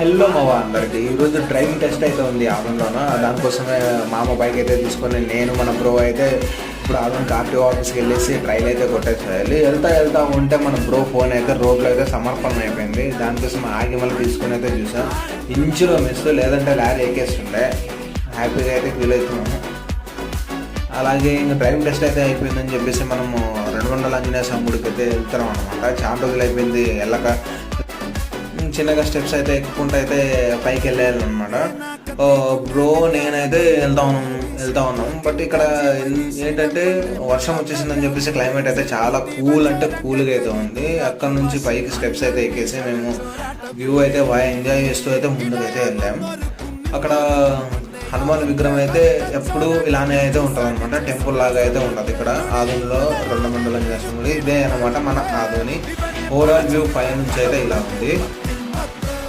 Hello మావా అందరికి ఈరోజు డ్రైవింగ్ టెస్ట్ అయితే ఉంది ఆదంలోనూ. దానికోసమే మామ బైక్ అయితే తీసుకొని నేను మన బ్రో అయితే ఇప్పుడు ఆదంకి ఆర్టీఓ ఆఫీస్కి వెళ్ళేసి ట్రైల్ అయితే కొట్టేసేయాలి. వెళ్తా ఉంటే మన బ్రో ఫోన్ అయితే రోడ్లో అయితే సమర్పణ అయిపోయింది. దానికోసం ఆగి మళ్ళీ తీసుకొని అయితే చూసాం. ఇంచులో మిస్, లేదంటే లారీ ఎక్కేస్తుండే. హ్యాపీగా అయితే ఫీల్ అవుతున్నాము. అలాగే ఇంకా డ్రైవింగ్ టెస్ట్ అయితే అయిపోయిందని చెప్పేసి మనము 200 ఆంజనేయ స్వామి గుడికి అయితే వెళ్తున్నాం అనమాట. చాలా రోజులు అయిపోయింది వెళ్ళక. చిన్నగా స్టెప్స్ అయితే ఎక్కుకుంటూ అయితే పైకి వెళ్ళాలన్నమాట. బ్రో నేనైతే వెళ్తా ఉన్నాం. బట్ ఇక్కడ ఏంటంటే వర్షం వచ్చేసిందని చెప్పేసి క్లైమేట్ అయితే చాలా కూల్గా అయితే ఉంది. అక్కడ నుంచి పైకి స్టెప్స్ అయితే ఎక్కేసి మేము వ్యూ అయితే బాగా ఎంజాయ్ చేస్తూ అయితే ముందుకైతే వెళ్ళాము. అక్కడ హనుమాన్ విగ్రహం అయితే ఎప్పుడు ఇలానే అయితే ఉంటుంది అనమాట. టెంపుల్ లాగా అయితే ఉంటుంది ఇక్కడ ఆదోనిలో 200 ఆంజనేయ స్వామి. ఇదే అనమాట మన ఆదోని ఓవరాల్ వ్యూ పై నుంచి అయితే ఇలా ఉంది.